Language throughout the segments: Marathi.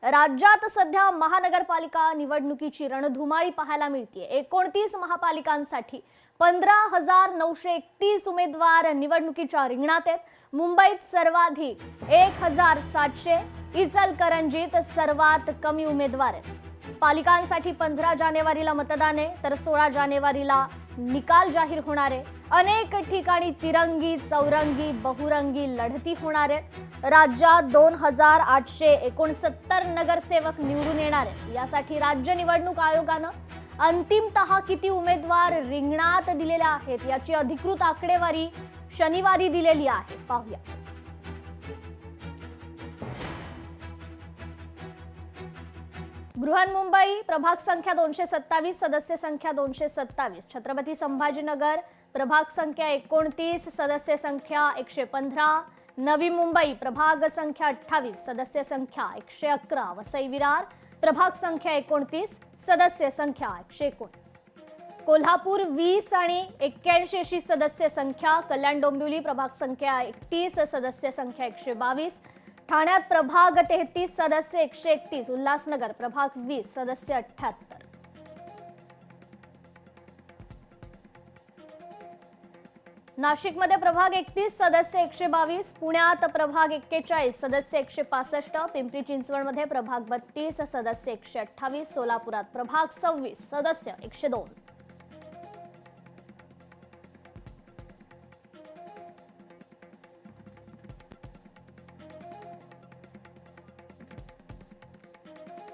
राज्यात सध्या महानगरपालिका निवडणुकीची रणधुमाळी पाहायला मिळते। 29 महापालिकांसाठी 15,931 उमेदवार निवडणुकीच्या रिंगणात आहेत। मुंबईत सर्वाधिक 1,700, इचलकरंजीत सर्वात कमी उमेदवार आहेत। पालिकांसाठी 15 जानेवारीला मतदान आहे, तर 16 जानेवारीला निकाल जाहीर होणार आहे। अनेक ठिकाणी तिरंगी, चौरंगी, बहुरंगी लढती होणार आहेत। राज्यात 2,869 नगरसेवक निवडून येणार आहेत। यासाठी राज्य निवडणूक आयोगानं अंतिमतः किती उमेदवार रिंगणात दिलेले आहेत याची अधिकृत आकडेवारी शनिवारी दिलेली आहे। पाहूया। बृहन्मुंबई प्रभाग संख्या 227, सदस्य संख्या 227। छत्रपती संभाजीनगर प्रभाग संख्या 29, सदस्य संख्या 115। नवी मुंबई प्रभाग संख्या 28, सदस्य संख्या 111। वसई विरार प्रभाग संख्या 29, सदस्य संख्या 119। कोल्हापूर 20 आणि 81 अशी सदस्य संख्या। कल्याण डोंबिवली प्रभाग संख्या 31, सदस्य संख्या 122। ठाण्यात प्रभाग 33, सदस्य 131। उल्हासनगर प्रभाग 20, सदस्य 78। नाशिकमध्ये प्रभाग 31, सदस्य 122। पुण्यात प्रभाग 41, सदस्य 165। पिंपरी चिंचवडमध्ये प्रभाग 32, सदस्य 128। सोलापुरात प्रभाग 26, सदस्य 102।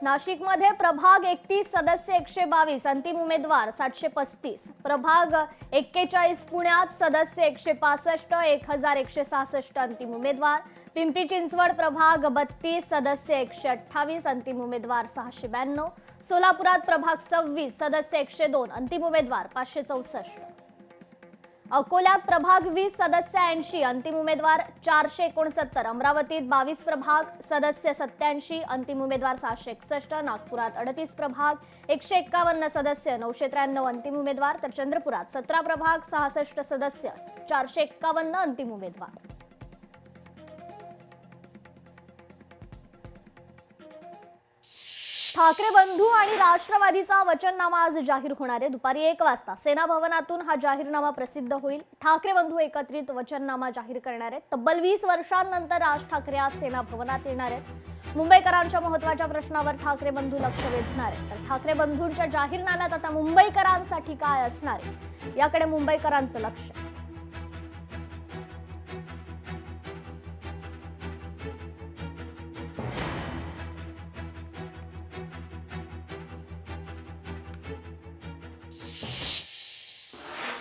नाशिकमध्ये प्रभाग 31, सदस्य 122। अंतिम उमेदवार 735। प्रभाग 41 पुण्यात सदस्य 165, 1,166 अंतिम उमेदवार। पिंपरी चिंचवड प्रभाग 32, सदस्य 128। अंतिम उमेदवार 692। सोलापुरात प्रभाग 26, सदस्य 102। अंतिम उमेदवार 564। अकोल्यात प्रभाग 20, सदस्य 80। अंतिम उमेदवार 469। अमरावतीत 22 प्रभाग, सदस्य 87। अंतिम उमेदवार 661। नागपुरात 38 प्रभाग, 151 सदस्य 993। अंतिम उमेदवार। तर चंद्रपुरात 17 प्रभाग, 66 सदस्य 451। अंतिम उमेदवार। ठाकरे बंधू आणि राष्ट्रवादीचा वचननामा आज जाहीर होणार आहे। दुपारी 1 वाजता सेना भवनातून हा जाहीरनामा प्रसिद्ध होईल। ठाकरे बंधू एकत्रित वचननामा जाहीर करणार आहेत। तब्बल 20 वर्षांनंतर राज ठाकरे आज सेना भवनात येणार आहेत। मुंबईकरांच्या महत्त्वाच्या प्रश्नावर ठाकरे बंधू लक्ष वेधणार आहेत। तर ठाकरे बंधूंच्या जाहीरनाम्यात आता मुंबईकरांसाठी काय असणार आहे याकडे मुंबईकरांचं लक्ष आहे।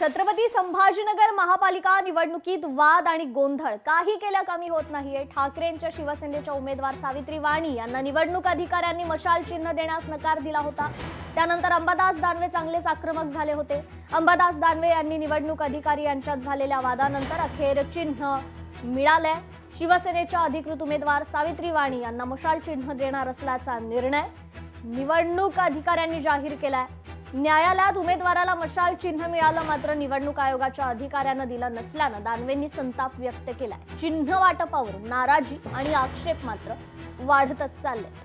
छत्रपती संभाजीनगर महापालिका निवडणुकीत वाद आणि गोंधळ काही केल्या कमी होत नाहीये। ठाकरेंच्या शिवसेनेच्या उमेदवार सावित्री वाणी यांना निवडणूक अधिकाऱ्यांनी मशाल चिन्ह देण्यास नकार दिला होता। त्यानंतर अंबादास दानवे चांगलेच आक्रमक झाले होते। अंबादास दानवे यांनी निवडणूक अधिकारी यांच्यात झालेल्या वादानंतर अखेर चिन्ह मिळाले। शिवसेनेच्या अधिकृत उमेदवार सावित्री वाणी यांना मशाल चिन्ह देणार असल्याचा निर्णय निवडणूक अधिकाऱ्यांनी जाहीर केलाय। न्यायालयात उमेदवाराला मशाल चिन्ह मिळालं, मात्र निवडणूक आयोगाच्या अधिकाऱ्यांना दिलं नसल्यानं दानवेंनी संताप व्यक्त केलाय। चिन्ह वाटपावरून नाराजी आणि आक्षेप मात्र वाढतच चालले।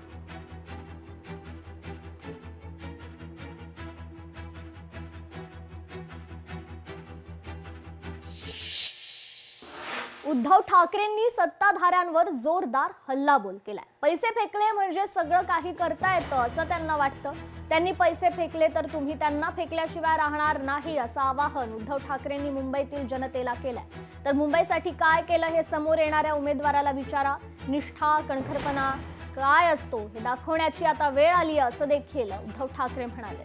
उद्धव ठाकरेंनी सत्ताधाऱ्यांवर जोरदार हल्लाबोल केलाय। पैसे फेकले म्हणजे सगळं काही करता येतं असं त्यांना वाटतं। त्यांनी पैसे फेकले तर तुम्ही त्यांना फेकल्याशिवाय राहणार नाही असं आवाहन उद्धव ठाकरेंनी मुंबईतील जनतेला केलंय। तर मुंबईसाठी काय केलं हे समोर येणाऱ्या उमेदवाराला विचारा। निष्ठा, कणखरपणा काय असतो हे दाखवण्याची आता वेळ आली असं देखील उद्धव ठाकरे म्हणाले।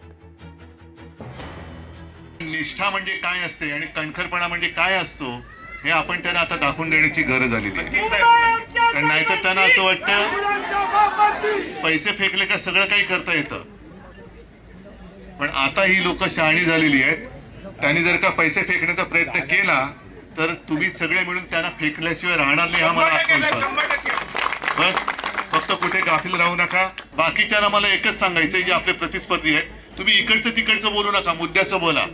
निष्ठा म्हणजे काय असते आणि कणखरपणा म्हणजे काय असतो हे आपण त्यांना आता दाखवून देण्याची गरज आलेली आहे। कारण नाहीतर त्यांना असं वाटतं पैसे फेकले का सगळं काही करता येतं। पण आता ही लोक शहाणी झालेली आहेत। त्यांनी जर का पैसे फेकण्याचा प्रयत्न केला तर तुम्ही सगळे मिळून त्यांना फेकल्याशिवाय राहणार नाही हा मला आत्मविश्वास। बस फक्त कुठे गाफील राहू नका। बाकीच्यांना मला एकच सांगायचंय, जे आपले प्रतिस्पर्धी आहेत, तुम्ही इकडचं तिकडचं बोलू नका, मुद्द्याचं बोला।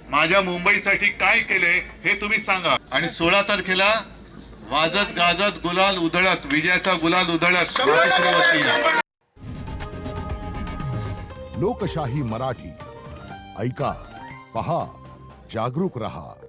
माझ्या मुंबईसाठी काय केलंय हे तुम्ही सांगा। आणि 16 तारखेला वाजत गाजत गुलाल उधळत, विजयाचा गुलाल उधळत लोकशाही मराठी ऐका, पहा, जागरूक रहा.